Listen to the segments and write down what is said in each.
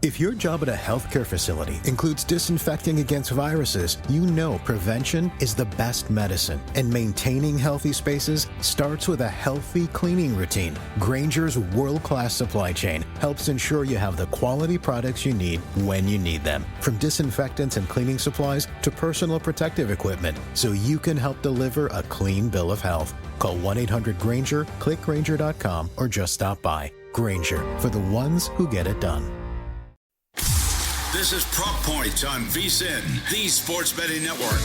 If your job at a healthcare facility includes disinfecting against viruses, you know prevention is the best medicine. And maintaining healthy spaces starts with a healthy cleaning routine. Grainger's world-class supply chain helps ensure you have the quality products you need when you need them. From disinfectants and cleaning supplies to personal protective equipment, so you can help deliver a clean bill of health. Call 1-800-GRAINGER, click Grainger.com, or just stop by. Grainger, for the ones who get it done. This is Prop Points on VSiN, the Sports Betting Network.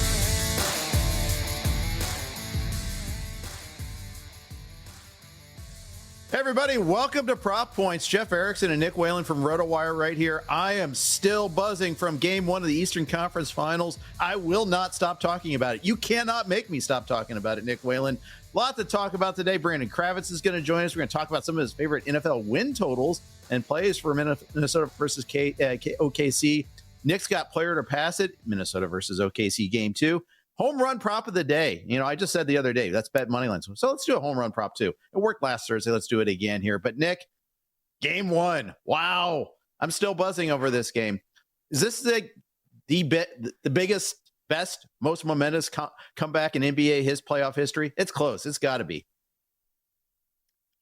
Hey everybody, welcome to Prop Points. Jeff Erickson and Nick Whalen from RotoWire right here. I am still buzzing from Game 1 of the Eastern Conference Finals. I will not stop talking about it. You cannot make me stop talking about it, Nick Whalen. A lot to talk about today. Brandon Kravitz is going to join us. We're going to talk about some of his favorite NFL win totals and plays for Minnesota versus OKC. Knicks got player to pass it. Minnesota versus OKC Game 2. Home run prop of the day. You know, I just said the other day, that's bet money lines. So let's do a home run prop too. It worked last Thursday. Let's do it again here. But Nick, Game 1. Wow. I'm still buzzing over this game. Is this the biggest, best, most momentous comeback in NBA his playoff history? It's close. It's got to be.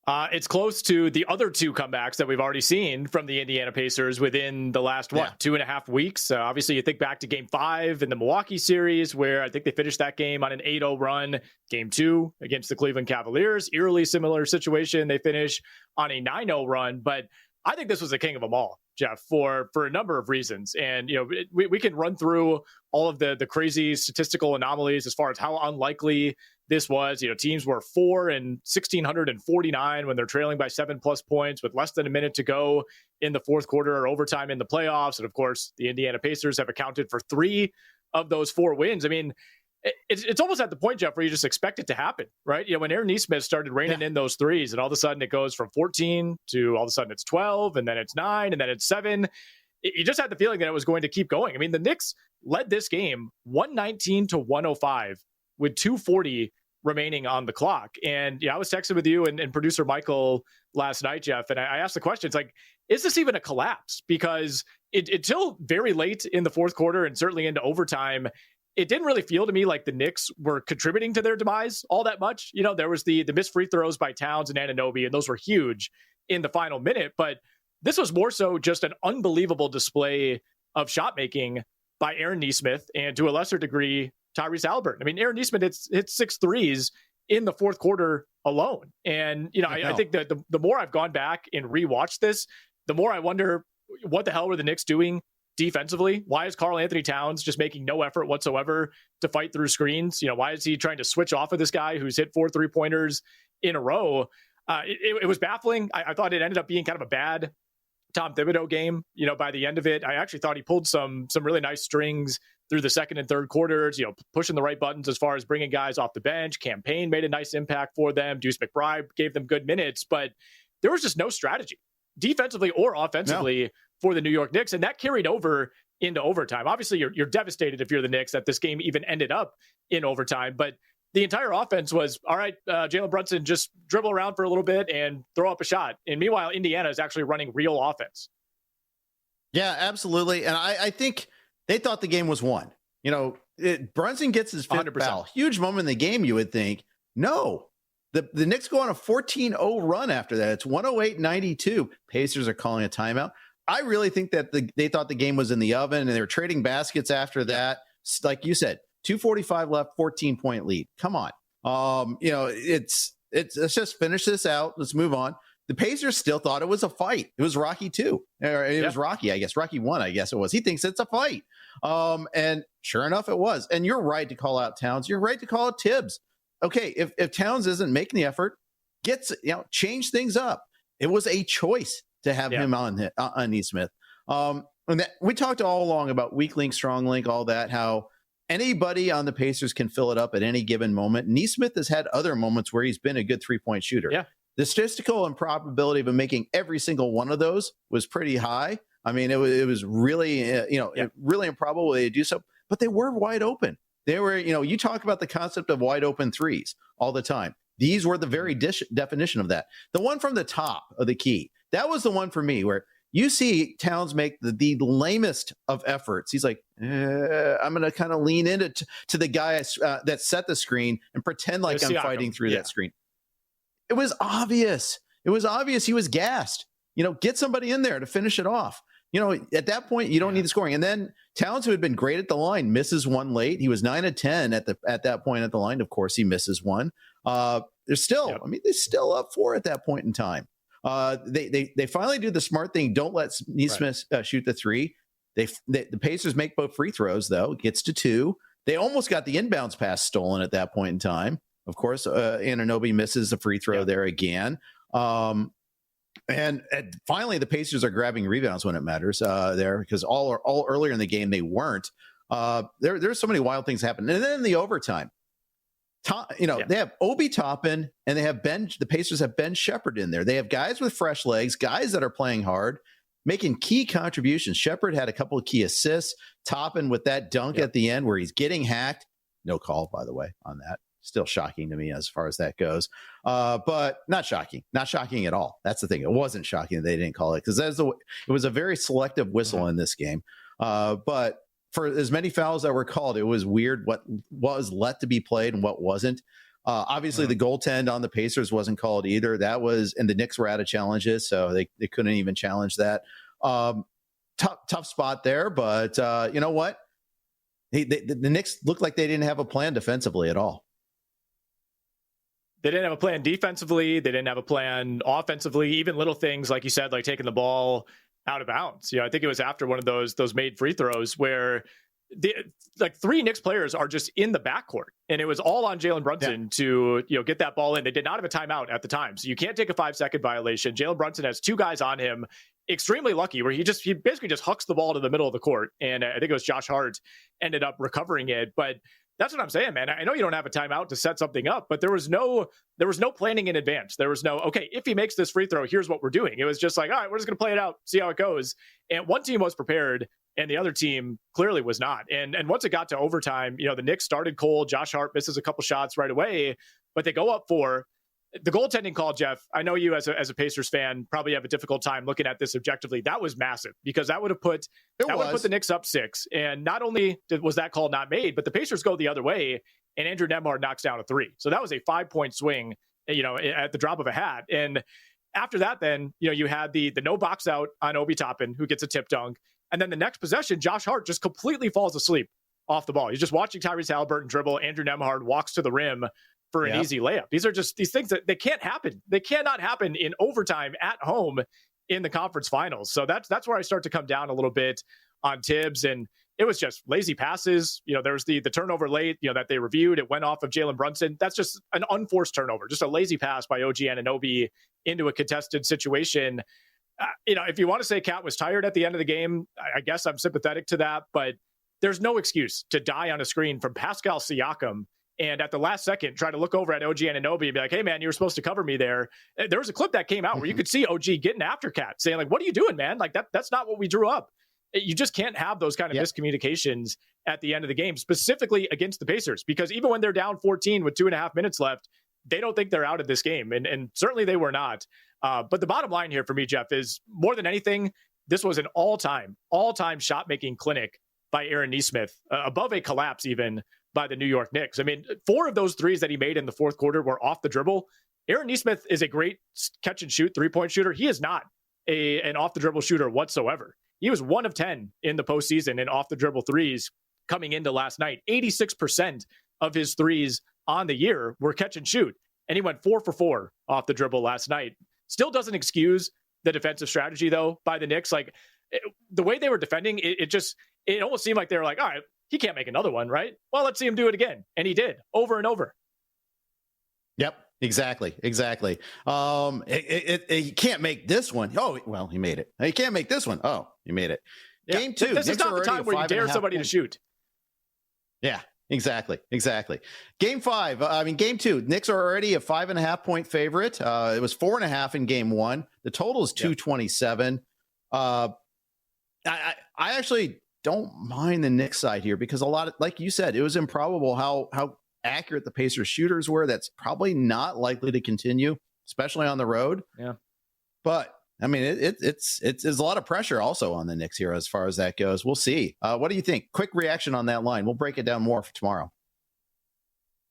It's close to the other two comebacks that we've already seen from the Indiana Pacers within the last, 2.5 weeks. Obviously, you think back to Game 5 in the Milwaukee series, where I think they finished that game on an 8-0 run. Game 2 against the Cleveland Cavaliers, eerily similar situation. They finish on a 9-0 run. But I think this was the king of them all, Jeff, for a number of reasons. And, you know, we can run through all of the crazy statistical anomalies as far as how unlikely this was. You know, teams were 4 and 1,649 when they're trailing by 7+ points with less than a minute to go in the fourth quarter or overtime in the playoffs. And of course, the Indiana Pacers have accounted for 3 of those 4 wins. I mean, it's almost at the point, Jeff, where you just expect it to happen, right? You know, when Aaron Nesmith started raining in those threes, and all of a sudden it goes from 14 to all of a sudden it's 12, and then it's 9, and then it's 7. You just had the feeling that it was going to keep going. I mean, the Knicks led this game 119-105 with 2:40 remaining on the clock. And yeah, I was texting with you and producer Michael last night, Jeff, and I asked the question, it's like, is this even a collapse? Because until very late in the fourth quarter and certainly into overtime, it didn't really feel to me like the Knicks were contributing to their demise all that much. You know, there was the missed free throws by Towns and Anunoby, and those were huge in the final minute. But this was more so just an unbelievable display of shot making by Aaron Nesmith and to a lesser degree, Tyrese Haliburton. I mean, Aaron Nesmith hit 6 threes in the fourth quarter alone. And, you know, I think that the more I've gone back and rewatched this, the more I wonder, what the hell were the Knicks doing defensively? Why is Karl Anthony Towns just making no effort whatsoever to fight through screens? You know, why is he trying to switch off of this guy who's hit 4 3-pointers in a row? It was baffling. I thought it ended up being kind of a bad Tom Thibodeau game. You know, by the end of it, I actually thought he pulled some really nice strings through the second and third quarters, you know, pushing the right buttons as far as bringing guys off the bench. Campaign made a nice impact for them. Deuce McBride gave them good minutes, but there was just no strategy defensively or offensively for the New York Knicks. And that carried over into overtime. Obviously, you're devastated if you're the Knicks that this game even ended up in overtime. But the entire offense was, all right, Jalen Brunson, just dribble around for a little bit and throw up a shot. And meanwhile, Indiana is actually running real offense. Yeah, absolutely. And I think they thought the game was won. You know, Brunson gets his 5th 100%. foul. Huge moment in the game, you would think. No. The Knicks go on a 14-0 run after that. It's 108-92. Pacers are calling a timeout. I really think that they thought the game was in the oven, and they were trading baskets after that. Like you said, 2:45 left, 14-point lead. Come on. You know, let's just finish this out. Let's move on. The Pacers still thought it was a fight. It was Rocky 2. Or it was Rocky, I guess. Rocky 1, I guess it was. He thinks it's a fight. And sure enough, it was. And you're right to call out Towns. You're right to call out Tibbs. Okay, if Towns isn't making the effort, change things up. It was a choice to have him on Nesmith. And we talked all along about weak link, strong link, all that, how anybody on the Pacers can fill it up at any given moment. Nesmith has had other moments where he's been a good 3-point shooter. Yeah. The statistical improbability of him making every single one of those was pretty high. I mean, it was really, really improbable they do so, but they were wide open. They were, you talk about the concept of wide open threes all the time. These were the very definition of that. The one from the top of the key, that was the one for me where You see Towns make the lamest of efforts. He's like, I'm going to kind of lean into to the guy that set the screen and pretend like I'm fighting through that screen. It was obvious. It was obvious he was gassed. Get somebody in there to finish it off. At that point, you don't need the scoring. And then Towns, who had been great at the line, misses one late. He was 9 of 10 at that point at the line. Of course, he misses one. They're still, they're still up 4 at that point in time. They finally do the smart thing. Don't let Neesmith shoot the 3. The Pacers make both free throws, though. It gets to 2. They almost got the inbounds pass stolen at that point in time. Of course, Anunoby misses a free throw there again. And finally, the Pacers are grabbing rebounds when it matters there, because all earlier in the game they weren't. There's so many wild things happen. And then in the overtime, they have Obi Toppin and they have the Pacers have Ben Shepherd in there. They have guys with fresh legs, guys that are playing hard, making key contributions. Shepherd had a couple of key assists. Toppin with that dunk at the end where he's getting hacked. No call, by the way, on that. Still shocking to me as far as that goes. But not shocking at all. That's the thing. It wasn't shocking that they didn't call it, because it was a very selective whistle in this game. But for as many fouls that were called, it was weird what was let to be played and what wasn't. Obviously, the goaltend on the Pacers wasn't called either. And the Knicks were out of challenges, so they couldn't even challenge that. Tough spot there, but you know what? The Knicks looked like they didn't have a plan defensively at all. They didn't have a plan defensively. They didn't have a plan offensively. Even little things, like you said, like taking the ball out of bounds. I think it was after one of those made free throws where 3 Knicks players are just in the backcourt, and it was all on Jalen Brunson to get that ball in. They did not have a timeout at the time, so you can't take a 5-second violation. Jalen Brunson has 2 guys on him. Extremely lucky, where he basically just hucks the ball to the middle of the court, and I think it was Josh Hart ended up recovering it, but. That's what I'm saying, man. I know you don't have a timeout to set something up, but there was no planning in advance. There was no, okay, if he makes this free throw, here's what we're doing. It was just like, all right, we're just going to play it out, see how it goes. And one team was prepared, and the other team clearly was not. And once it got to overtime, the Knicks started cold. Josh Hart misses a couple shots right away, but they go up 4. The goaltending call, Jeff, I know you as a Pacers fan probably have a difficult time looking at this objectively. That was massive, because that would have put the Knicks up 6. And not only was that call not made, but the Pacers go the other way, and Andrew Nembhard knocks down a 3. So that was a 5-point swing, at the drop of a hat. And after that, then, you had the no box out on Obi Toppin, who gets a tip dunk. And then the next possession, Josh Hart just completely falls asleep off the ball. He's just watching Tyrese Halliburton dribble. Andrew Nembhard walks to the rim for an easy layup. These are just these things that they can't happen. They cannot happen in overtime at home in the conference finals. So that's where I start to come down a little bit on Tibbs. And it was just lazy passes. There was the turnover late, that they reviewed. It went off of Jalen Brunson. That's just an unforced turnover, just a lazy pass by OG Anunoby into a contested situation. If you want to say Cat was tired at the end of the game, I guess I'm sympathetic to that, but there's no excuse to die on a screen from Pascal Siakam and at the last second try to look over at OG Anunoby and be like, hey, man, you were supposed to cover me there. There was a clip that came out where you could see OG getting after Cat, saying, like, what are you doing, man? Like, that's not what we drew up. You just can't have those kind of miscommunications at the end of the game, specifically against the Pacers, because even when they're down 14 with 2.5 minutes left, they don't think they're out of this game. And certainly they were not. But the bottom line here for me, Jeff, is more than anything, this was an all-time shot-making clinic by Aaron Nesmith, above a collapse even by the New York Knicks. I mean, 4 of those threes that he made in the fourth quarter were off the dribble. Aaron Nesmith is a great catch-and-shoot three-point shooter. He is not an off-the-dribble shooter whatsoever. He was 1 of 10 in the postseason in off-the-dribble threes coming into last night. 86% of his threes on the year were catch-and-shoot, and he went 4 for 4 off the dribble last night. Still doesn't excuse the defensive strategy, though, by the Knicks. Like, the way they were defending, it almost seemed like they were like, all right, he can't make another one, right? Well, let's see him do it again. And he did, over and over. Yep, exactly. He can't make this one. Oh, well, he made it. He can't make this one. Oh, he made it. Yeah. Game 2. This is not the time where you dare somebody to shoot. Yeah, exactly. Game 5. Game 2. Knicks are already a 5.5-point favorite. It was 4.5 in game 1. The total is 227. I actually don't mind the Knicks side here, because a lot of, like you said, it was improbable how accurate the Pacers shooters were. That's probably not likely to continue, especially on the road. Yeah. But I mean, it's there's a lot of pressure also on the Knicks here as far as that goes. We'll see. What do you think? Quick reaction on that line. We'll break it down more for tomorrow.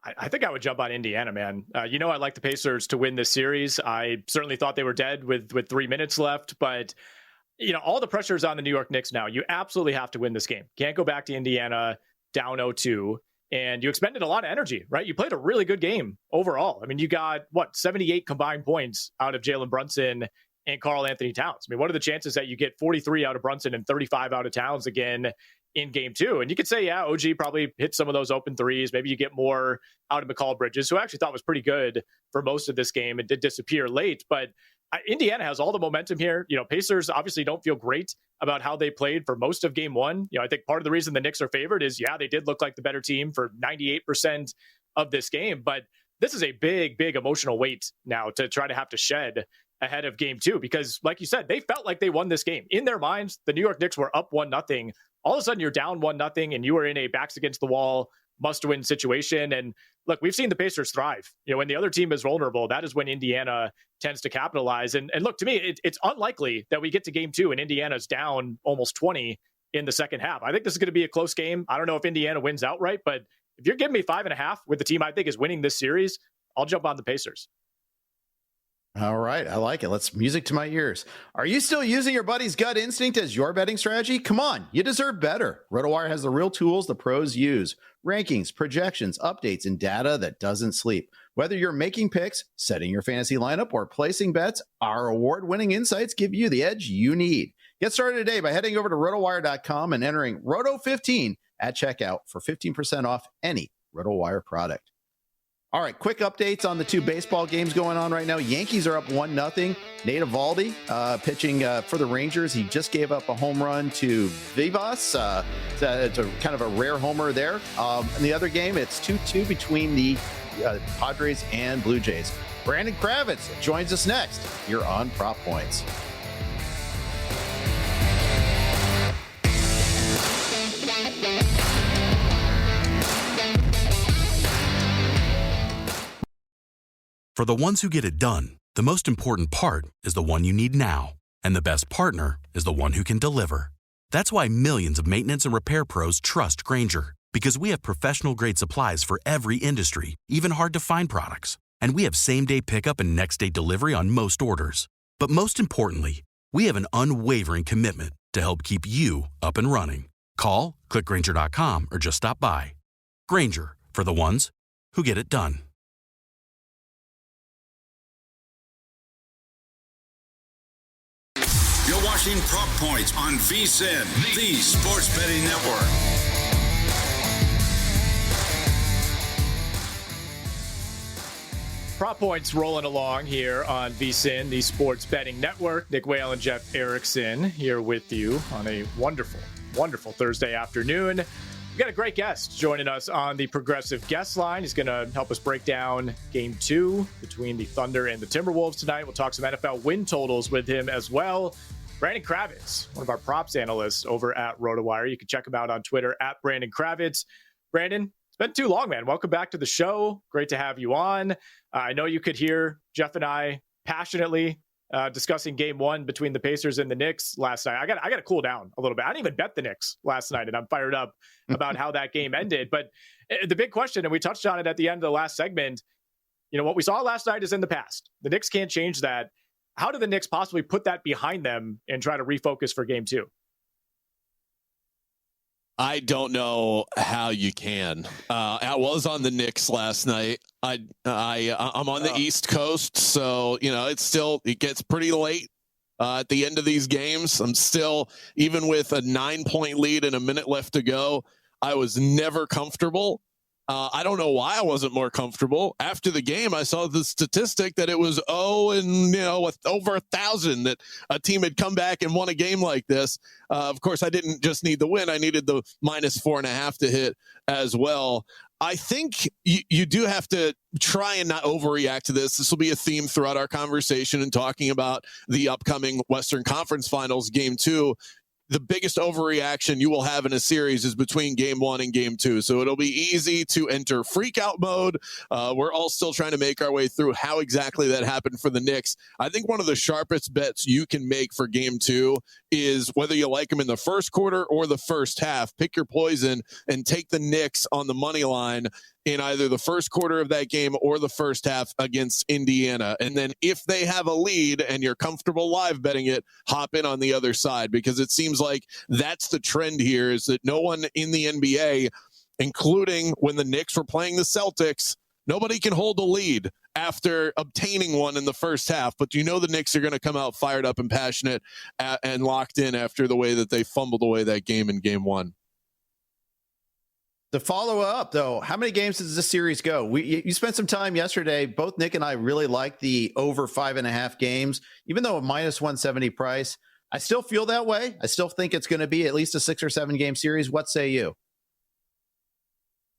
I think I would jump on Indiana, man. I like the Pacers to win this series. I certainly thought they were dead with 3 minutes left, but all the pressure is on the New York Knicks now. You absolutely have to win this game. Can't go back to Indiana down 0-2. And you expended a lot of energy, right? You played a really good game overall. I mean, you got 78 combined points out of Jalen Brunson and Karl Anthony Towns. I mean, what are the chances that you get 43 out of Brunson and 35 out of Towns again in game 2? And you could say, yeah, OG probably hit some of those open threes. Maybe you get more out of McCall Bridges, who I actually thought was pretty good for most of this game and did disappear late. But Indiana has all the momentum here. Pacers obviously don't feel great about how they played for most of game 1. I think part of the reason the Knicks are favored is, they did look like the better team for 98% of this game. But this is a big, big emotional weight now to try to have to shed ahead of game 2, because like you said, they felt like they won this game. In their minds, the New York Knicks were up 1-0. All of a sudden you're down 1-0 and you are in a backs against the wall must-win situation. And look, we've seen the Pacers thrive. When the other team is vulnerable, that is when Indiana tends to capitalize. And look, to me, it's unlikely that we get to game 2 and Indiana's down almost 20 in the second half. I think this is going to be a close game. I don't know if Indiana wins outright, but if you're giving me 5.5 with the team I think is winning this series, I'll jump on the Pacers. All right. I like it. Let's music to my ears. Are you still using your buddy's gut instinct as your betting strategy? Come on. You deserve better. RotoWire has the real tools the pros use. Rankings, projections, updates, and data that doesn't sleep. Whether you're making picks, setting your fantasy lineup, or placing bets, our award-winning insights give you the edge you need. Get started today by heading over to RotoWire.com and entering Roto15 at checkout for 15% off any RotoWire product. All right, quick updates on the 2 baseball games going on right now. Yankees are up 1-0. Nate Eovaldi pitching for the Rangers. He just gave up a home run to Vivas. It's a kind of a rare homer there. In the other game, it's 2-2 between the Padres and Blue Jays. Brandon Kravitz joins us next. You're on Prop Points. For the ones who get it done, the most important part is the one you need now. And the best partner is the one who can deliver. That's why millions of maintenance and repair pros trust Grainger, because we have professional-grade supplies for every industry, even hard-to-find products. And we have same-day pickup and next-day delivery on most orders. But most importantly, we have an unwavering commitment to help keep you up and running. Call, click Grainger.com, or just stop by. Grainger, for the ones who get it done. You're watching Prop Points on VSiN, the Sports Betting Network. Prop Points rolling along here on VSiN, the Sports Betting Network. Nick Whalen and Jeff Erickson here with you on a wonderful, wonderful Thursday afternoon. We've got a great guest joining us on the Progressive Guest Line. He's going to help us break down Game 2 between the Thunder and the Timberwolves tonight. We'll talk some NFL win totals with him as well. Brandon Kravitz, one of our props analysts over at RotoWire. You can check him out on Twitter at Brandon Kravitz. Brandon, it's been too long, man. Welcome back to the show. Great to have you on. I know you could hear Jeff and I passionately discussing Game 1 between the Pacers and the Knicks last night. I got to cool down a little bit. I didn't even bet the Knicks last night, and I'm fired up about how that game ended. But the big question, and we touched on it at the end of the last segment, what we saw last night is in the past. The Knicks can't change that. How do the Knicks possibly put that behind them and try to refocus for Game 2? I don't know how you can. I was on the Knicks last night. I'm on the East Coast, so it gets pretty late at the end of these games. I'm still, even with a 9-point lead and a minute left to go, I was never comfortable. I don't know why I wasn't more comfortable. After the game, I saw the statistic that it was with over 1,000 that a team had come back and won a game like this. Of course, I didn't just need the win. I needed the -4.5 to hit as well. I think you do have to try and not overreact to this. This will be a theme throughout our conversation and talking about the upcoming Western Conference Finals Game 2. the biggest overreaction you will have in a series is between game 1 and game 2. So it'll be easy to enter freak out mode. We're all still trying to make our way through how exactly that happened for the Knicks. I think one of the sharpest bets you can make for game 2 is whether you like them in the first quarter or the first half. Pick your poison and take the Knicks on the money line in either the first quarter of that game or the first half against Indiana. And then if they have a lead and you're comfortable live betting it, hop in on the other side, because it seems like that's the trend here, is that no one in the NBA, including when the Knicks were playing the Celtics, nobody can hold a lead after obtaining one in the first half. But you know the Knicks are going to come out fired up and passionate and locked in after the way that they fumbled away that game in game 1. To follow up, though, how many games does this series go? You spent some time yesterday. Both Nick and I really like the over 5.5 games, even though a minus 170 price. I still feel that way. I still think it's going to be at least a 6 or 7 game series. What say you?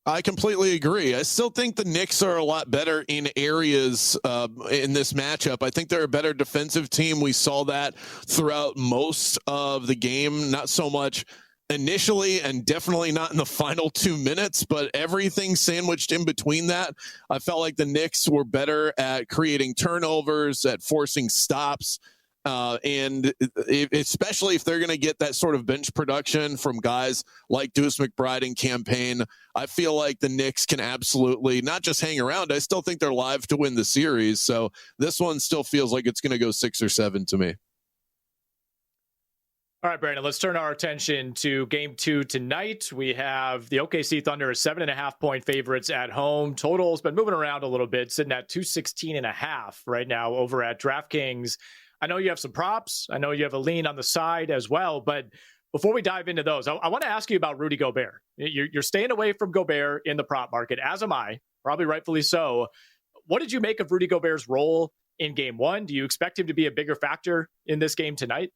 I completely agree. I still think the Knicks are a lot better in areas in this matchup. I think they're a better defensive team. We saw that throughout most of the game, not so much initially and definitely not in the final 2 minutes, but everything sandwiched in between that. I felt like the Knicks were better at creating turnovers, at forcing stops, and especially if they're going to get that sort of bench production from guys like Deuce McBride and Campaign, I feel like the Knicks can absolutely not just hang around. I still think they're live to win the series. So this one still feels like it's going to go 6 or 7 to me. All right, Brandon, let's turn our attention to game 2 tonight. We have the OKC Thunder as 7.5-point favorites at home. Total's been moving around a little bit, sitting at 216.5 right now over at DraftKings. I know you have some props. I know you have a lean on the side as well. But before we dive into those, I want to ask you about Rudy Gobert. You're staying away from Gobert in the prop market, as am I, probably rightfully so. What did you make of Rudy Gobert's role in game 1? Do you expect him to be a bigger factor in this game tonight?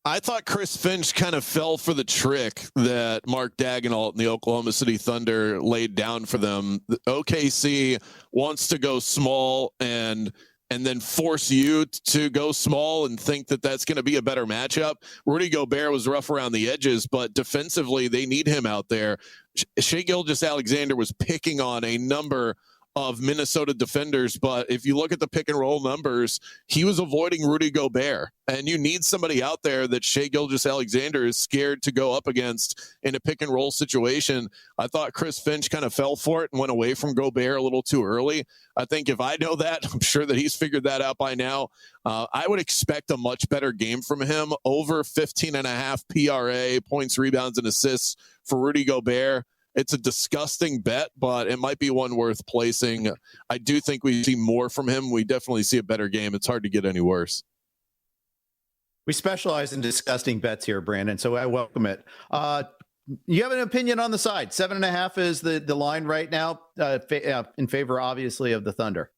I thought Chris Finch kind of fell for the trick that Mark Daigneault and the Oklahoma City Thunder laid down for them. The OKC wants to go small and then force you to go small and think that that's going to be a better matchup. Rudy Gobert was rough around the edges, but defensively they need him out there. Shai Gilgeous-Alexander was picking on a number of Minnesota defenders, but if you look at the pick and roll numbers, he was avoiding Rudy Gobert, and you need somebody out there that Shai Gilgeous-Alexander is scared to go up against in a pick and roll situation. I thought Chris Finch kind of fell for it and went away from Gobert a little too early. I think if I know that, I'm sure that he's figured that out by now. I would expect a much better game from him, over 15.5 PRA, points, rebounds, and assists for Rudy Gobert. It's a disgusting bet, but it might be one worth placing. I do think we see more from him. We definitely see a better game. It's hard to get any worse. We specialize in disgusting bets here, Brandon, so I welcome it. You have an opinion on the side. 7.5 is the line right now in favor, obviously, of the Thunder.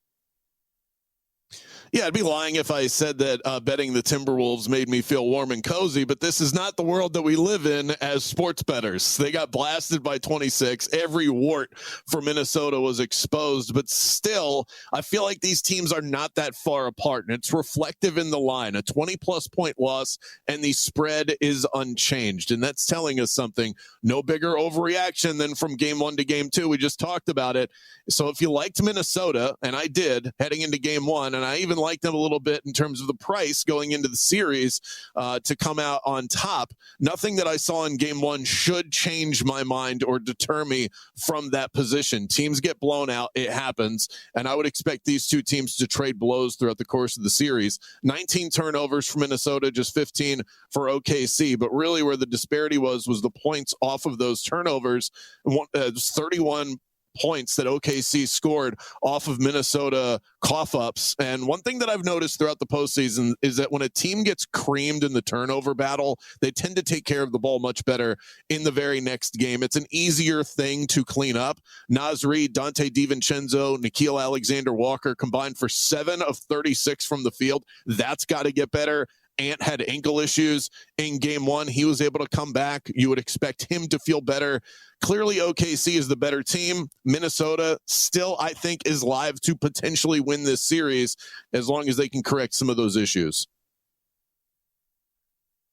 Yeah, I'd be lying if I said that betting the Timberwolves made me feel warm and cozy, but this is not the world that we live in as sports bettors. They got blasted by 26. Every wart for Minnesota was exposed, but still, I feel like these teams are not that far apart, and it's reflective in the line. A 20-plus point loss, and the spread is unchanged, and that's telling us something. No bigger overreaction than from game 1 to game 2. We just talked about it. So if you liked Minnesota, and I did, heading into game 1, and I even liked them a little bit in terms of the price going into the series to come out on top, nothing that I saw in game 1 should change my mind or deter me from that position. Teams get blown out. It happens. And I would expect these two teams to trade blows throughout the course of the series. 19 turnovers for Minnesota, just 15 for OKC. But really where the disparity was the points off of those turnovers. 31 points that OKC scored off of Minnesota cough-ups. And one thing that I've noticed throughout the postseason is that when a team gets creamed in the turnover battle, they tend to take care of the ball much better in the very next game. It's an easier thing to clean up. Naz Reid, Dante DiVincenzo, Nickeil Alexander-Walker combined for 7 of 36 from the field. That's got to get better. Ant had ankle issues in game 1. He was able to come back. You would expect him to feel better. Clearly, OKC is the better team. Minnesota still, I think, is live to potentially win this series as long as they can correct some of those issues.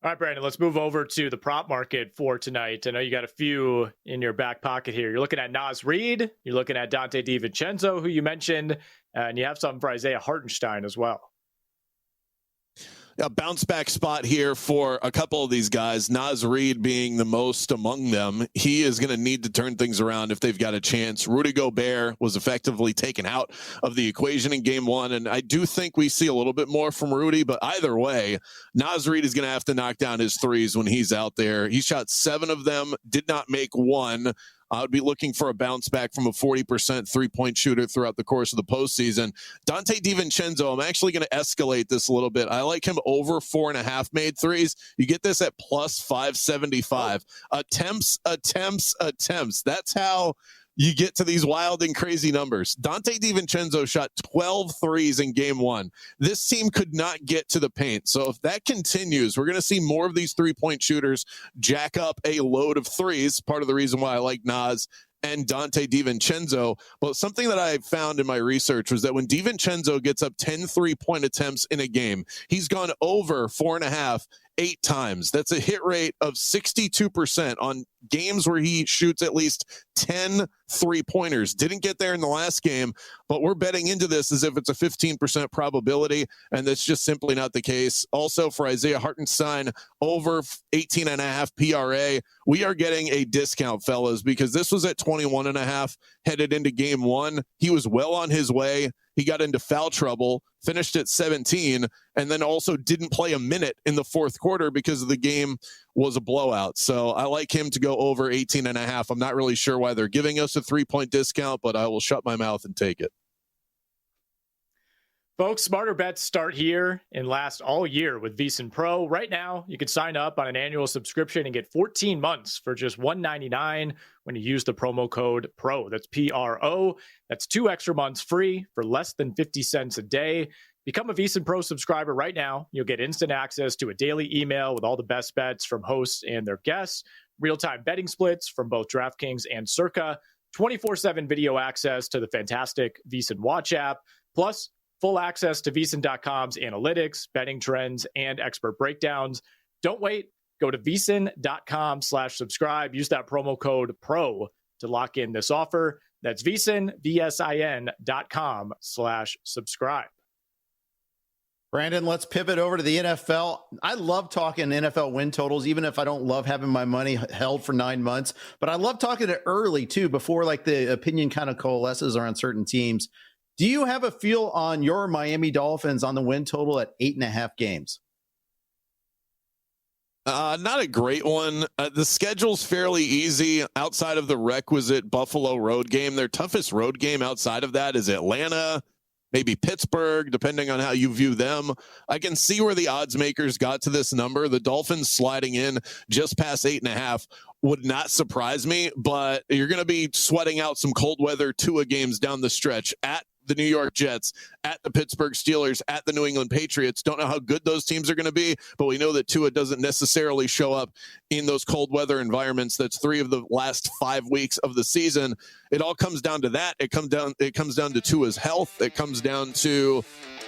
All right, Brandon, let's move over to the prop market for tonight. I know you got a few in your back pocket here. You're looking at Naz Reid. You're looking at Dante DiVincenzo, who you mentioned, and you have something for Isaiah Hartenstein as well. A bounce back spot here for a couple of these guys, Naz Reid being the most among them. He is going to need to turn things around if they've got a chance. Rudy Gobert was effectively taken out of the equation in game one, and I do think we see a little bit more from Rudy, but either way, Naz Reid is going to have to knock down his threes when he's out there. He shot 7 of them, did not make one. I would be looking for a bounce back from a 40% three-point shooter throughout the course of the postseason. Dante DiVincenzo, I'm actually going to escalate this a little bit. I like him over 4.5 made threes. You get this at plus 575. Attempts. That's how you get to these wild and crazy numbers. Dante DiVincenzo shot 12 threes in game one. This team could not get to the paint. So if that continues, we're going to see more of these three-point shooters jack up a load of threes. Part of the reason why I like Naz and Dante DiVincenzo. But something that I found in my research was that when DiVincenzo gets up 10 three-point attempts in a game, he's gone over 4.5 8 times. That's a hit rate of 62% on games where he shoots at least 10 three-pointers. Didn't get there in the last game, but we're betting into this as if it's a 15% probability, and that's just simply not the case. Also, for Isaiah Hartenstein, over 18.5 PRA, we are getting a discount, fellas, because this was at 21.5 headed into game one. He was well on his way. He got into foul trouble, finished at 17, and then also didn't play a minute in the fourth quarter because the game was a blowout. So I like him to go over 18.5. I'm not really sure why they're giving us a 3-point discount, but I will shut my mouth and take it. Folks, smarter bets start here and last all year with VSiN Pro. Right now, you can sign up on an annual subscription and get 14 months for just $199 when you use the promo code PRO. That's PRO. That's 2 extra months free for less than 50 cents a day. Become a VSiN Pro subscriber right now. You'll get instant access to a daily email with all the best bets from hosts and their guests, real-time betting splits from both DraftKings and Circa, 24/7 video access to the fantastic VSiN Watch app, plus full access to VSiN.com's analytics, betting trends, and expert breakdowns. Don't wait. Go to VSiN.com/subscribe. Use that promo code PRO to lock in this offer. That's VSiN, VSIN.com/subscribe. Brandon, let's pivot over to the NFL. I love talking NFL win totals, even if I don't love having my money held for 9 months. But I love talking it early, too, before like the opinion kind of coalesces around certain teams. Do you have a feel on your Miami Dolphins on the win total at 8.5 games? Not a great one. The schedule's fairly easy outside of the requisite Buffalo road game. Their toughest road game outside of that is Atlanta, maybe Pittsburgh, depending on how you view them. I can see where the odds makers got to this number. The Dolphins sliding in just past 8.5 would not surprise me, but you're going to be sweating out some cold weather Tua games down the stretch at the New York Jets, at the Pittsburgh Steelers, at the New England Patriots. Don't know how good those teams are going to be, but we know that Tua doesn't necessarily show up in those cold weather environments. That's 3 of the last 5 weeks of the season. It all comes down to that. It comes down to Tua's health. It comes down to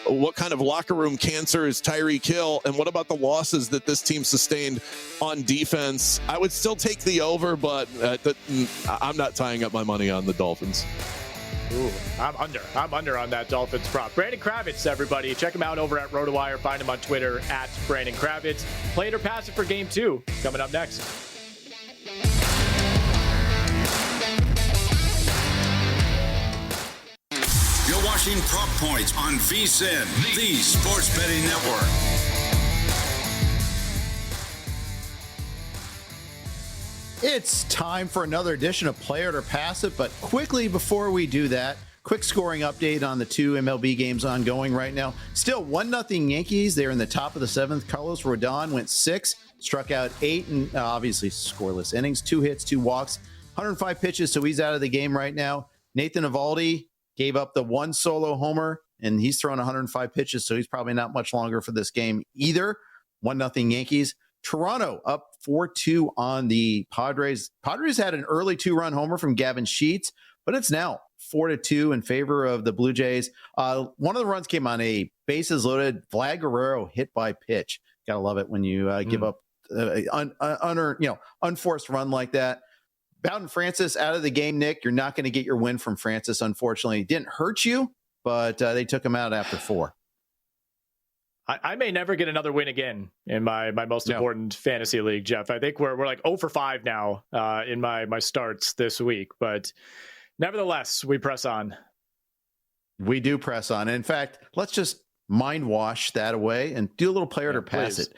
what kind of locker room cancer is Tyreek Hill, and what about the losses that this team sustained on defense? I would still take the over, but I'm not tying up my money on the Dolphins. Ooh, I'm under on that Dolphins prop. Brandon Kravitz, everybody. Check him out over at RotoWire. Find him on Twitter at Brandon Kravitz. Play it or pass it for game 2. Coming up next. You're watching Prop Points on VSiN, the Sports Betting Network. It's time for another edition of Play It or Pass It, but quickly before we do that, quick scoring update on the 2 MLB games ongoing right now. Still 1-0 Yankees. They're in the top of the 7th. Carlos Rodon went 6, struck out 8, and obviously scoreless innings, 2 hits, 2 walks, 105 pitches, so he's out of the game right now. Nathan Eovaldi gave up the 1 solo homer, and he's thrown 105 pitches, so he's probably not much longer for this game either. 1-0 Yankees. Toronto up 4-2 on the Padres. Padres had an early 2-run homer from Gavin Sheets, but it's now 4-2 in favor of the Blue Jays. One of the runs came on a bases loaded Vlad Guerrero hit by pitch. Gotta love it when you give up unforced run like that. Bowden Francis out of the game, Nick. You're not going to get your win from Francis, unfortunately. It didn't hurt you, but they took him out after 4. I may never get another win again in my most important fantasy league, Jeff. I think we're like 0 for 5 now in my starts this week, but nevertheless, we press on. We do press on. In fact, let's just mind wash that away and do a little player to pass it.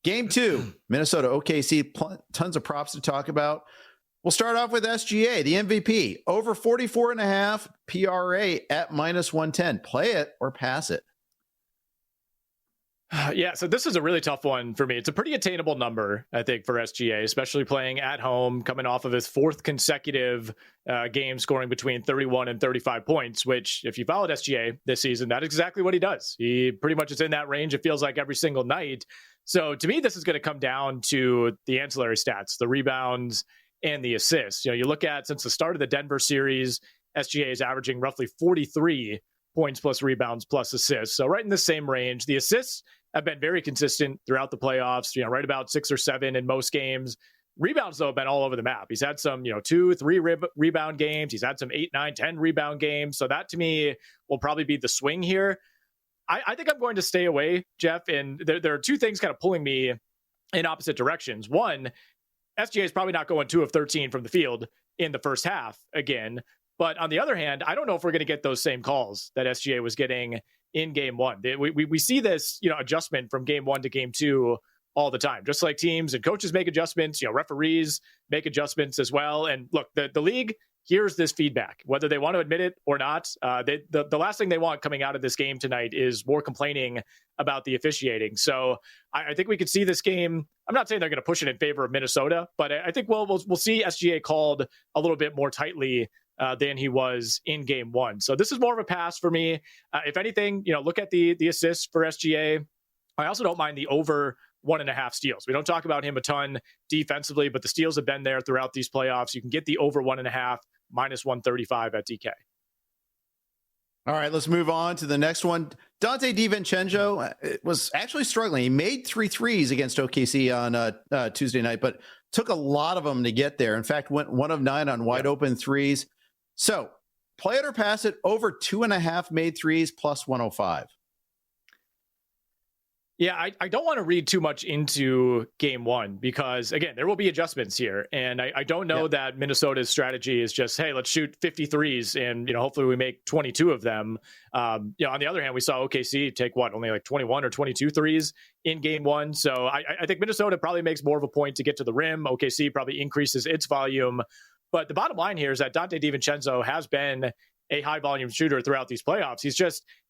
Game 2, Minnesota OKC, tons of props to talk about. We'll start off with SGA, the MVP, over 44.5 PRA at -110. Play it or pass it. Yeah, so this is a really tough one for me. It's a pretty attainable number, I think, for SGA, especially playing at home, coming off of his 4th consecutive game scoring between 31 and 35 points, which, if you followed SGA this season, that is exactly what he does. He pretty much is in that range, it feels like, every single night. So to me, this is going to come down to the ancillary stats, the rebounds and the assists. You look at, since the start of the Denver series, SGA is averaging roughly 43 points plus rebounds plus assists. So right in the same range. The assists have been very consistent throughout the playoffs, right about 6 or 7 in most games. Rebounds, though, have been all over the map. He's had some, 2, 3 rebound games. He's had some 8, 9, 10 rebound games. So that, to me, will probably be the swing here. I think I'm going to stay away, Jeff. And there are 2 things kind of pulling me in opposite directions. One, SGA is probably not going 2 of 13 from the field in the first half again. But on the other hand, I don't know if we're going to get those same calls that SGA was getting in game 1. We see this, adjustment from game 1 to game 2 all the time. Just like teams and coaches make adjustments, referees make adjustments as well. And look, the league hears this feedback, whether they want to admit it or not. The last thing they want coming out of this game tonight is more complaining about the officiating. So I think we could see this game. I'm not saying they're going to push it in favor of Minnesota, but I think we'll see SGA called a little bit more tightly than he was in game 1. So this is more of a pass for me. If anything, look at the assists for SGA. I also don't mind the over 1.5 steals. We don't talk about him a ton defensively, but the steals have been there throughout these playoffs. You can get the over 1.5 -135 at DK. All right, let's move on to the next one. Dante DiVincenzo was actually struggling. He made 3 threes against OKC on Tuesday night, but took a lot of them to get there. In fact, went 1 of 9 on wide open threes. So play it or pass it, over 2.5 made threes plus 105. Yeah, I don't want to read too much into game 1 because, again, there will be adjustments here. And I don't know that Minnesota's strategy is just, hey, let's shoot 53s and, hopefully we make 22 of them. On the other hand, we saw OKC take only like 21 or 22 threes in game 1. So I think Minnesota probably makes more of a point to get to the rim. OKC probably increases its volume. But the bottom line here is that Dante DiVincenzo has been a high volume shooter throughout these playoffs.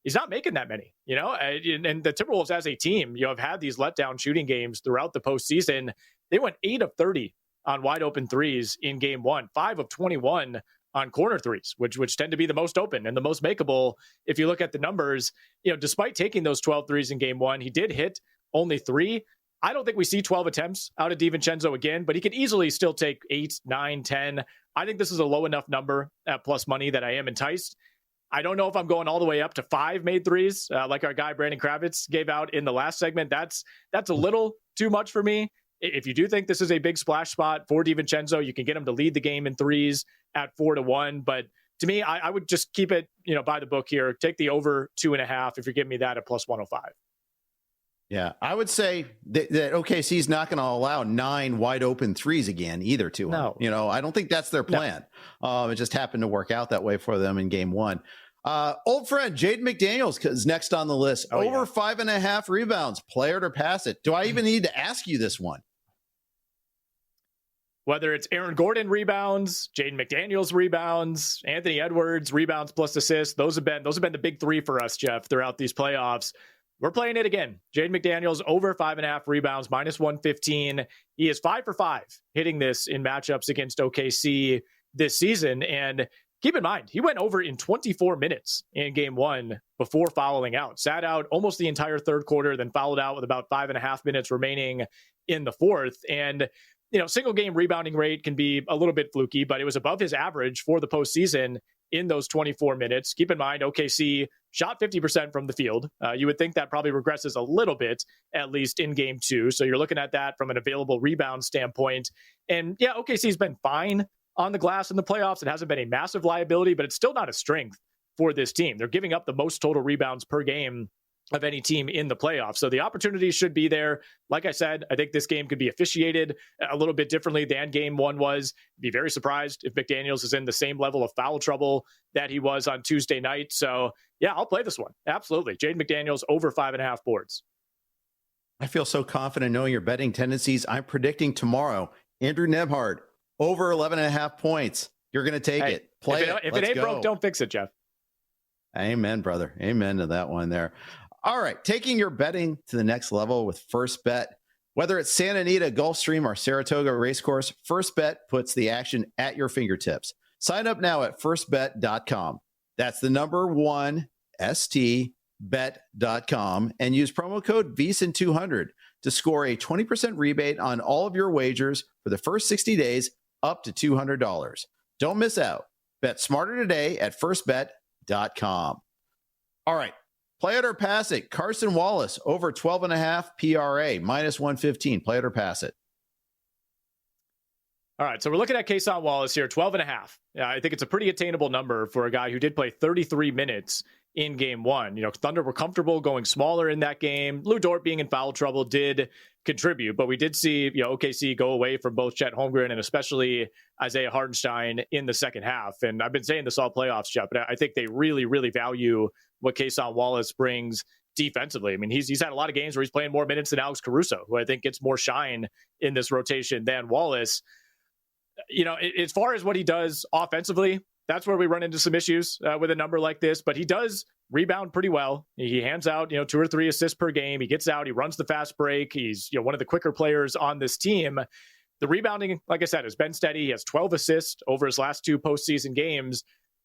He's not making that many, and the Timberwolves as a team, have had these letdown shooting games throughout the postseason. They went 8 of 30 on wide open threes in game 1, 5 of 21 on corner threes, which tend to be the most open and the most makeable. If you look at the numbers, despite taking those 12 threes in game 1, he did hit only 3. I don't think we see 12 attempts out of DiVincenzo again, but he could easily still take 8, 9, 10. I think this is a low enough number at plus money that I am enticed. I don't know if I'm going all the way up to 5 made threes, like our guy Brandon Kravitz gave out in the last segment. That's a little too much for me. If you do think this is a big splash spot for DiVincenzo, you can get him to lead the game in threes at 4-1. But to me, I would just keep it, by the book here. Take the over 2.5 if you're giving me that at plus 105. Yeah, I would say that OKC is not going to allow 9 wide open threes again either to him. No. I don't think that's their plan. No. It just happened to work out that way for them in game 1. Old friend Jaden McDaniels is next on the list. Over 5.5 rebounds. Play it or pass it. Do I even need to ask you this one? Whether it's Aaron Gordon rebounds, Jaden McDaniels rebounds, Anthony Edwards rebounds plus assists, those have been the big 3 for us, Jeff, throughout these playoffs. We're playing it again. Jaden McDaniels over 5.5 rebounds, -115. He is 5 for 5 hitting this in matchups against OKC this season. And keep in mind, he went over in 24 minutes in game 1 before fouling out. Sat out almost the entire third quarter, then fouled out with about 5.5 minutes remaining in the fourth. And, single game rebounding rate can be a little bit fluky, but it was above his average for the postseason in those 24 minutes. Keep in mind, OKC shot 50% from the field. You would think that probably regresses a little bit, at least in game 2. So you're looking at that from an available rebound standpoint. And yeah, OKC's been fine on the glass in the playoffs. It hasn't been a massive liability, but it's still not a strength for this team. They're giving up the most total rebounds per game of any team in the playoffs. So the opportunity should be there. Like I said, I think this game could be officiated a little bit differently than game 1 was. Be very surprised if McDaniels is in the same level of foul trouble that he was on Tuesday night. So yeah, I'll play this one. Absolutely. Jaden McDaniels over 5.5 boards. I feel so confident knowing your betting tendencies. I'm predicting tomorrow, Andrew Nebhard over 11.5 points. You're going to take it. Play it. If it ain't broke, don't fix it, Jeff. Amen, brother. Amen to that one there. All right, taking your betting to the next level with First Bet. Whether it's Santa Anita, Gulfstream, or Saratoga Racecourse, First Bet puts the action at your fingertips. Sign up now at firstbet.com. That's the number 1, stbet.com, and use promo code VSIN200 to score a 20% rebate on all of your wagers for the first 60 days up to $200. Don't miss out. Bet smarter today at firstbet.com. All right. Play it or pass it. Carson Wallace over 12.5 PRA, minus 115. Play it or pass it. All right, so we're looking at Kason Wallace here, 12.5. Yeah, I think it's a pretty attainable number for a guy who did play 33 minutes in game 1. You know, Thunder were comfortable going smaller in that game. Lou Dort being in foul trouble did contribute, but we did see, you know, OKC go away from both Chet Holmgren and especially Isaiah Hartenstein in the second half. And I've been saying this all playoffs, Jeff, but I think they really, really value what Kason Wallace brings defensively. I mean, he's had a lot of games where he's playing more minutes than Alex Caruso, who I think gets more shine in this rotation than Wallace. You know, as far as what he does offensively, that's where we run into some issues with a number like this, but he does rebound pretty well. He hands out, 2 or 3 assists per game. He gets out, he runs the fast break. He's, one of the quicker players on this team. The rebounding, like I said, has been steady. He has 12 assists over his last 2 postseason games.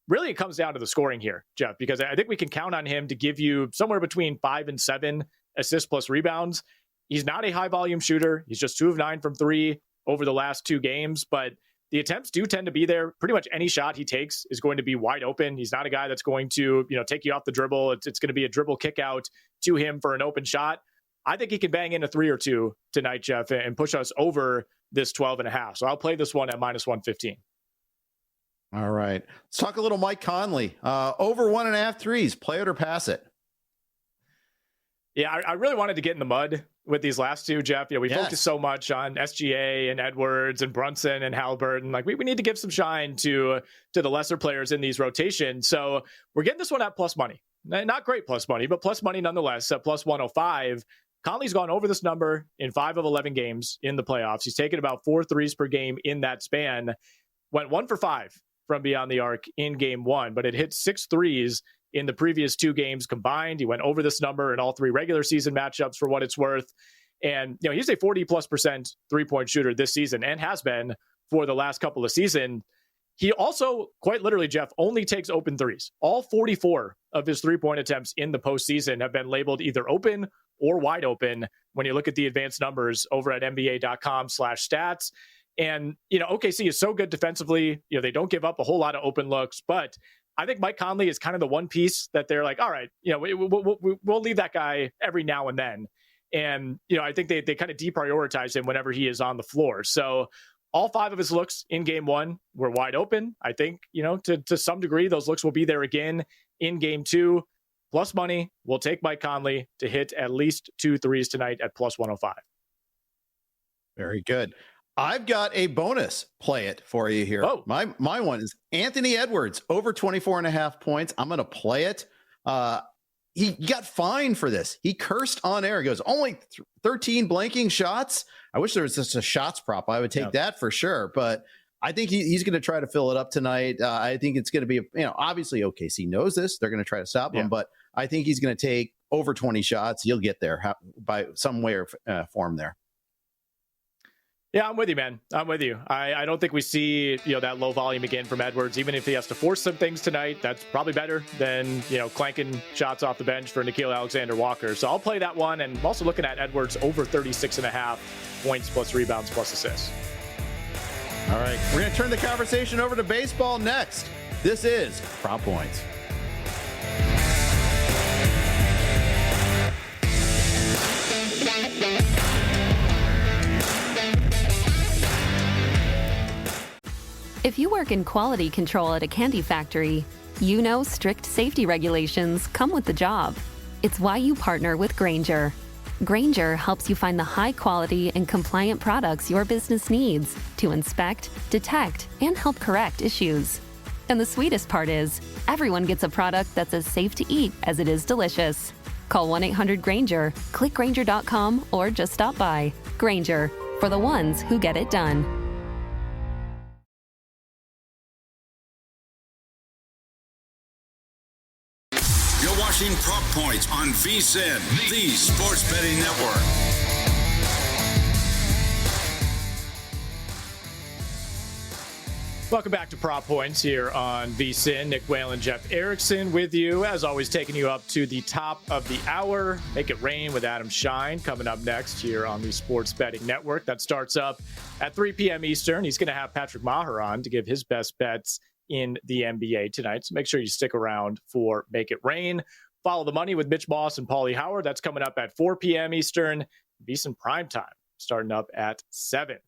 Really, it comes down to the scoring here, Jeff, because I think we can count on him to give you somewhere between 5 and 7 assists plus rebounds. He's not a high volume shooter. He's just 2 of 9 from 3 over the last 2 games, but the attempts do tend to be there. Pretty much any shot he takes is going to be wide open. He's not a guy that's going to, take you off the dribble. It's going to be a dribble kick out to him for an open shot. I think he can bang in a 3 or 2 tonight, Jeff, and push us over this 12.5. So I'll play this one at minus 115. All right. Let's talk a little Mike Conley. Over 1.5 threes. Play it or pass it. Yeah, I really wanted to get in the mud with these last 2, Jeff. We focus so much on SGA and Edwards and Brunson and Halliburton. Like we need to give some shine to the lesser players in these rotations. So we're getting this one at plus money. Not great plus money, but plus money nonetheless at plus 105. Conley's gone over this number in 5 of 11 games in the playoffs. He's taken about 4 threes per game in that span. Went 1 for 5 from beyond the arc in game 1, but it hit 6 threes in the previous 2 games combined. He went over this number in all 3 regular season matchups for what it's worth. And, he's a 40+% 3-point shooter this season and has been for the last couple of seasons. He also, quite literally, Jeff, only takes open threes. All 44 of his 3-point attempts in the postseason have been labeled either open or wide open when you look at the advanced numbers over at NBA.com/stats. And, OKC is so good defensively. They don't give up a whole lot of open looks, but I think Mike Conley is kind of the one piece that they're like, all right, we'll leave that guy every now and then. And, I think they kind of deprioritize him whenever he is on the floor. So all 5 of his looks in game 1 were wide open. I think, to some degree, those looks will be there again in game 2. Plus money, we'll take Mike Conley to hit at least 2 threes tonight at plus 105. Very good. I've got a bonus play it for you here. Oh. My one is Anthony Edwards over 24.5 points. I'm going to play it. He got fined for this. He cursed on air. He goes, only 13 blanking shots. I wish there was just a shots prop. I would take that for sure. But I think he's going to try to fill it up tonight. I think it's going to be, obviously OKC knows this. They're going to try to stop him, but I think he's going to take over 20 shots. He'll get there by some way or form there. Yeah, I'm with you, man. I'm with you. I don't think we see, that low volume again from Edwards. Even if he has to force some things tonight, that's probably better than, clanking shots off the bench for Nickeil Alexander-Walker. So I'll play that one. And I'm also looking at Edwards over 36.5 points plus rebounds plus assists. All right. We're going to turn the conversation over to baseball next. This is Prop Points. If you work in quality control at a candy factory, you know strict safety regulations come with the job. It's why you partner with Grainger. Grainger helps you find the high quality and compliant products your business needs to inspect, detect, and help correct issues. And the sweetest part is, everyone gets a product that's as safe to eat as it is delicious. Call 1-800-GRAINGER, click Grainger.com, or just stop by. Grainger, for the ones who get it done. You're watching Prop Points on VSiN, the Sports Betting Network. Welcome back to Prop Points here on VSiN. Nick Whalen, Jeff Erickson with you. As always, taking you up to the top of the hour. Make It Rain with Adam Shine coming up next here on the Sports Betting Network. That starts up at 3 p.m. Eastern. He's going to have Patrick Maher on to give his best bets in the NBA tonight. So make sure you stick around for Make It Rain. Follow the Money with Mitch Moss and Paulie Howard. That's coming up at 4 p.m. Eastern. VSiN Primetime starting up at 7.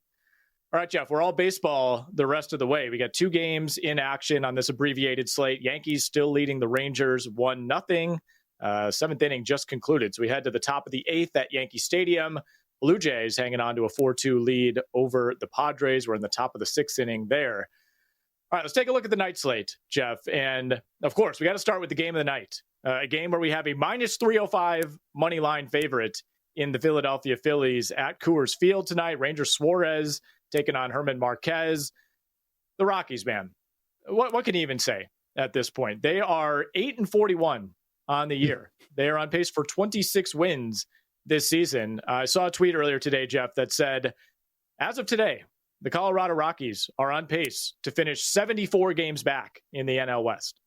All right, Jeff, we're all baseball the rest of the way. We got 2 games in action on this abbreviated slate. Yankees still leading the Rangers 1-0. 7th inning just concluded. So we head to the top of the 8th at Yankee Stadium. Blue Jays hanging on to a 4-2 lead over the Padres. We're in the top of the 6th inning there. All right, let's take a look at the night slate, Jeff. And, of course, we got to start with the game of the night. A game where we have a minus 305 money line favorite in the Philadelphia Phillies at Coors Field tonight. Ranger Suarez taking on Herman Marquez. The Rockies, man. What can you even say at this point? They are 8-41 on the year. They are on pace for 26 wins this season. I saw a tweet earlier today, Jeff, that said, as of today, the Colorado Rockies are on pace to finish 74 games back in the NL West.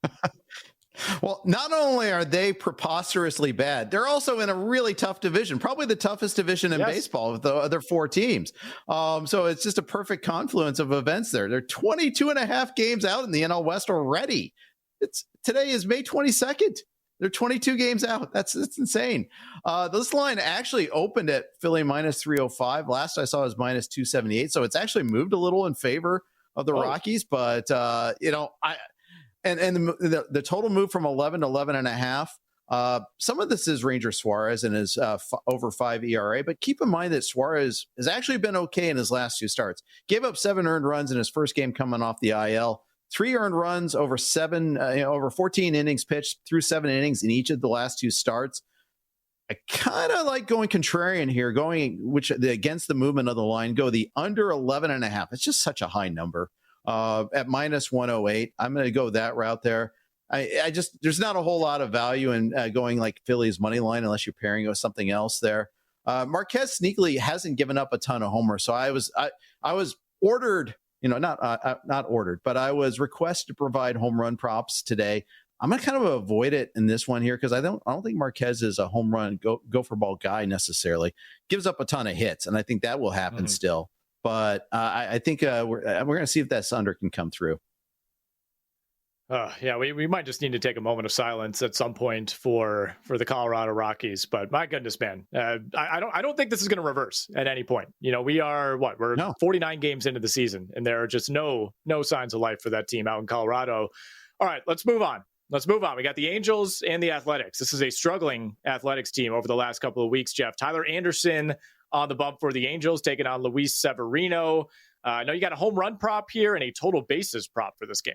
Well, not only are they preposterously bad, they're also in a really tough division, probably the toughest division in baseball with the other 4 teams. So it's just a perfect confluence of events there. They're 22 and a half games out in the NL West already. Today is May 22nd. They're 22 games out. That's insane. This line actually opened at Philly minus 305. Last I saw it was minus 278. So it's actually moved a little in favor of the Rockies. But, And the total move from 11 to 11 and a half. Some of this is Ranger Suarez and his over 5 ERA, but keep in mind that Suarez has actually been okay in his last 2 starts. Gave up 7 earned runs in his first game coming off the IL. 3 earned runs over 14 innings pitched through 7 innings in each of the last 2 starts. I kind of like going contrarian here, against the movement of the line, go the under 11 and a half. It's just such a high number. At minus 108, I'm going to go that route there. There's not a whole lot of value in going like Philly's money line unless you're pairing it with something else there. Marquez sneakily hasn't given up a ton of homers, so I was ordered, not ordered, but I was requested to provide home run props today. I'm going to kind of avoid it in this one here because I don't think Marquez is a home run go for ball guy necessarily. Gives up a ton of hits, and I think that will happen still. But I think we're going to see if that Sunder can come through. We might just need to take a moment of silence at some point for the Colorado Rockies. But my goodness, man, I don't think this is going to reverse at any point. We are 49 games into the season, and there are just no signs of life for that team out in Colorado. All right, let's move on. We got the Angels and the Athletics. This is a struggling Athletics team over the last couple of weeks, Jeff. Tyler Anderson on the bump for the Angels, taking on Luis Severino. I know you got a home run prop here and a total bases prop for this game.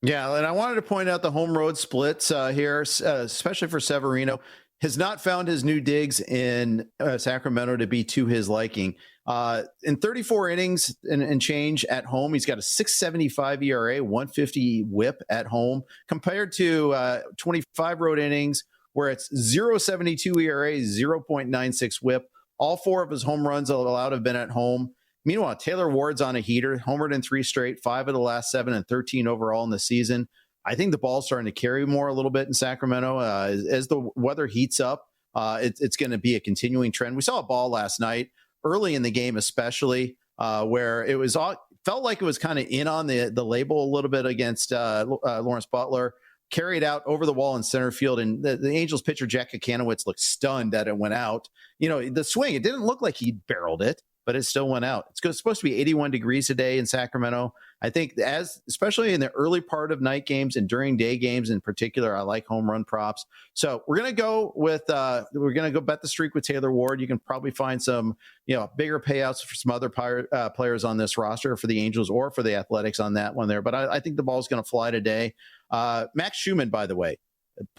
Yeah, and I wanted to point out the home road splits here, especially for Severino. Has not found his new digs in Sacramento to be to his liking. In 34 innings and change at home, he's got a 6.75 ERA, 150 whip at home, compared to 25 road innings where it's 0.72 ERA, 0.96 whip. All 4 of his home runs allowed have been at home. Meanwhile, Taylor Ward's on a heater, homered in 3 straight, 5 of the last 7 and 13 overall in the season. I think the ball's starting to carry more a little bit in Sacramento. As the weather heats up, it's going to be a continuing trend. We saw a ball last night, early in the game especially, where it was felt like it was kind of in on the label a little bit against Lawrence Butler. Carried out over the wall in center field, and the Angels pitcher Jack Kakanowitz looked stunned that it went out. The swing, it didn't look like he barreled it, but it still went out. It's supposed to be 81 degrees today in Sacramento. I think especially in the early part of night games and during day games in particular, I like home run props. So we're going to go bet the streak with Taylor Ward. You can probably find some, bigger payouts for some other players on this roster for the Angels or for the Athletics on that one there. But I think the ball's going to fly today. Max Schumann, by the way,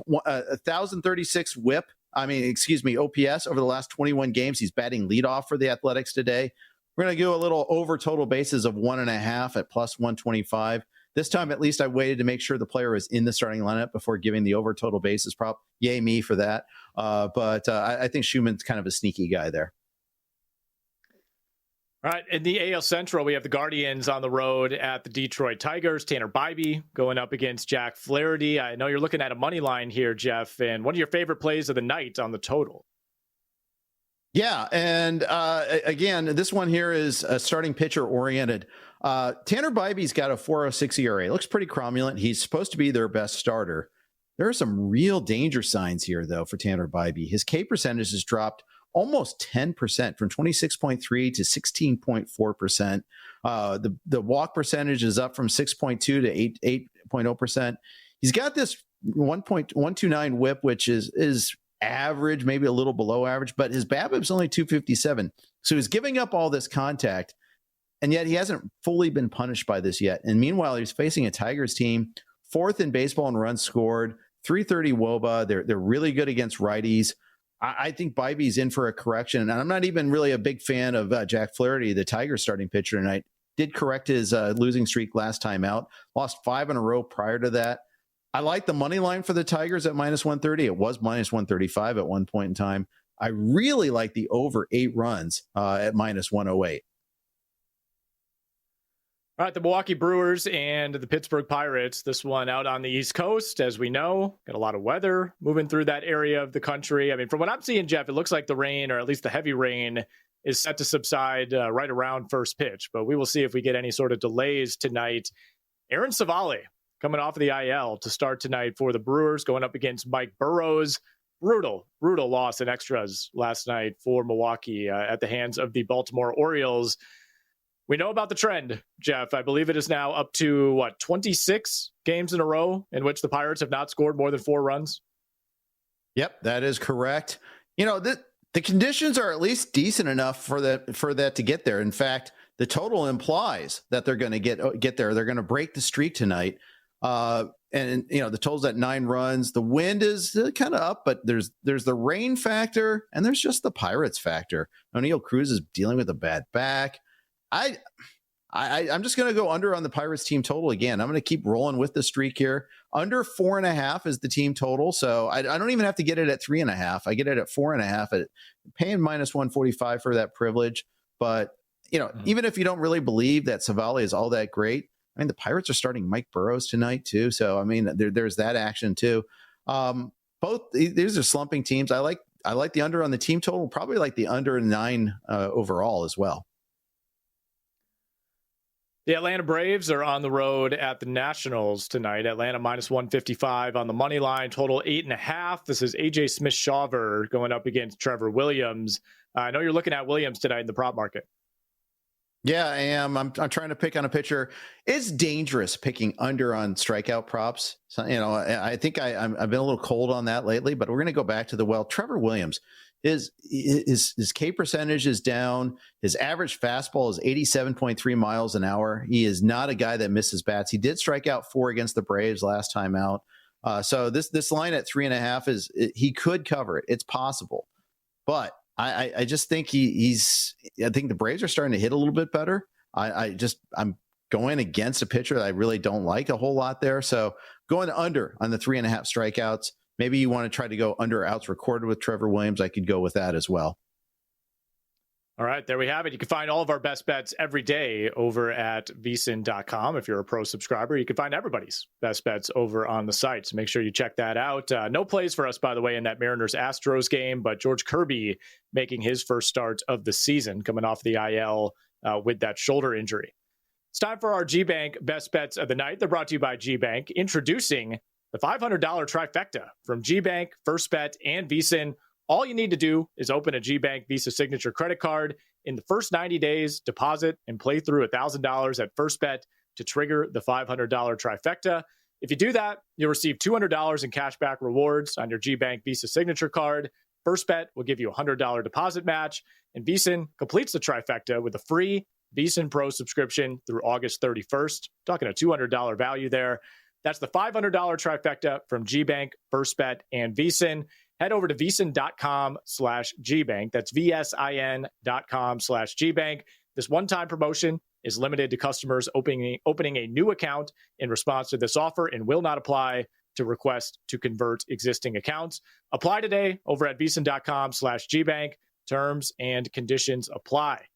1,036 whip. OPS over the last 21 games. He's batting leadoff for the Athletics today. We're going to go a little over total bases of 1.5 at plus 125. This time, at least, I waited to make sure the player was in the starting lineup before giving the over total bases prop. Yay me for that. But I think Schumann's kind of a sneaky guy there. All right, in the AL Central, we have the Guardians on the road at the Detroit Tigers. Tanner Bybee going up against Jack Flaherty. I know you're looking at a money line here, Jeff, and one of your favorite plays of the night on the total. Yeah, and again, this one here is a starting pitcher oriented. Tanner Bybee's got a 4.06 ERA. Looks pretty cromulent. He's supposed to be their best starter. There are some real danger signs here, though, for Tanner Bybee. His K percentage has dropped almost 10% from 26.3 to 16.4%. The walk percentage is up from 6.2 to 8.0%. He's got this 1.129 whip, which is average, maybe a little below average, but his BABIP's only 257. So he's giving up all this contact, and yet he hasn't fully been punished by this yet. And meanwhile, he's facing a Tigers team, 4th in baseball in runs scored, 330 WOBA. They're really good against righties. I think Bybee's in for a correction, and I'm not even really a big fan of Jack Flaherty, the Tigers starting pitcher tonight. Did correct his losing streak last time out, lost 5 in a row prior to that. I like the money line for the Tigers at minus 130. It was minus 135 at one point in time. I really like the over 8 runs at minus 108. All right, the Milwaukee Brewers and the Pittsburgh Pirates. This one out on the East Coast, as we know. Got a lot of weather moving through that area of the country. I mean, from what I'm seeing, Jeff, it looks like the rain, or at least the heavy rain, is set to subside right around first pitch. But we will see if we get any sort of delays tonight. Aaron Savali coming off of the IL to start tonight for the Brewers, going up against Mike Burrows. Brutal loss in extras last night for Milwaukee at the hands of the Baltimore Orioles. We know about the trend, Jeff. I believe it is now up to, 26 games in a row in which the Pirates have not scored more than 4 runs? Yep, that is correct. The conditions are at least decent enough for that to get there. In fact, the total implies that they're going to get there. They're going to break the streak tonight. And the total's at 9 runs. The wind is kind of up, but there's the rain factor, and there's just the Pirates factor. O'Neal Cruz is dealing with a bad back. I'm just going to go under on the Pirates team total again. I'm going to keep rolling with the streak here. Under 4.5 is the team total. So I don't even have to get it at 3.5. I get it at 4.5 paying minus 145 for that privilege. But, even if you don't really believe that Savali is all that great, I mean, the Pirates are starting Mike Burrows tonight too. So, I mean, there's that action too. Both these are slumping teams. I like the under on the team total, probably like the under 9 overall as well. The Atlanta Braves are on the road at the Nationals tonight. Atlanta minus 155 on the money line, total 8.5. This is AJ Smith-Shawver going up against Trevor Williams. I know you're looking at Williams tonight in the prop market. Yeah, I am. I'm trying to pick on a pitcher. It's dangerous picking under on strikeout props. So, I think I've been a little cold on that lately, but we're going to go back to Trevor Williams. His K percentage is down. His average fastball is 87.3 miles an hour. He is not a guy that misses bats. He did strike out 4 against the Braves last time out. So this line at 3.5 he could cover it. It's possible, but I just think I think the Braves are starting to hit a little bit better. I'm going against a pitcher that I really don't like a whole lot there. So going under on the 3.5 strikeouts. Maybe you want to try to go under outs recorded with Trevor Williams. I could go with that as well. All right, there we have it. You can find all of our best bets every day over at vsin.com. If you're a pro subscriber, you can find everybody's best bets over on the site. So make sure you check that out. No plays for us, by the way, in that Mariners-Astros game, but George Kirby making his first start of the season, coming off the IL with that shoulder injury. It's time for our G-Bank Best Bets of the Night. They're brought to you by G-Bank. Introducing the $500 trifecta from G-Bank, First Bet, and VSiN. All you need to do is open a G-Bank Visa Signature credit card. In the first 90 days, deposit and play through $1,000 at First Bet to trigger the $500 trifecta. If you do that, you'll receive $200 in cashback rewards on your G-Bank Visa Signature card. First Bet will give you a $100 deposit match, and VSiN completes the trifecta with a free VSiN Pro subscription through August 31st. Talking a $200 value there. That's the $500 trifecta from G-Bank, First Bet, and VSiN. Head over to VSiN.com/GBank. That's VSIN.com/GBank. This one-time promotion is limited to customers opening a new account in response to this offer and will not apply to request to convert existing accounts. Apply today over at VSiN.com/GBank. Terms and conditions apply.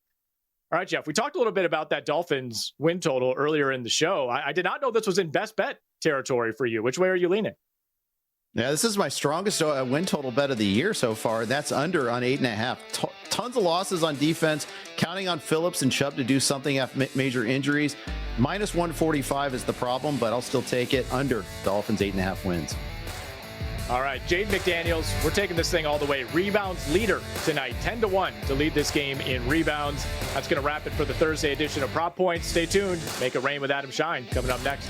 All right, Jeff, we talked a little bit about that Dolphins win total earlier in the show. I did not know this was in best bet territory for you. Which way are you leaning? Yeah, this is my strongest win total bet of the year so far. That's under on 8.5. Tons of losses on defense, counting on Phillips and Chubb to do something after major injuries. Minus 145 is the problem, but I'll still take it under Dolphins 8.5 wins. All right, Jaden McDaniels, we're taking this thing all the way. Rebounds leader tonight, 10-1 to lead this game in rebounds. That's going to wrap it for the Thursday edition of Prop Points. Stay tuned. Make it rain with Adam Shine coming up next.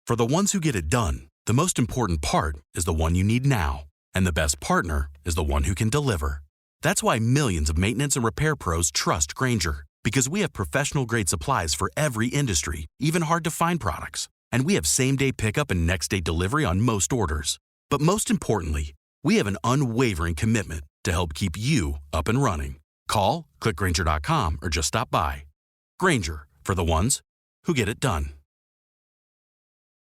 For the ones who get it done, the most important part is the one you need now. And the best partner is the one who can deliver. That's why millions of maintenance and repair pros trust Grainger, because we have professional-grade supplies for every industry, even hard-to-find products. And we have same-day pickup and next-day delivery on most orders. But most importantly, we have an unwavering commitment to help keep you up and running. Call, click Grainger.com, or just stop by. Grainger, for the ones who get it done.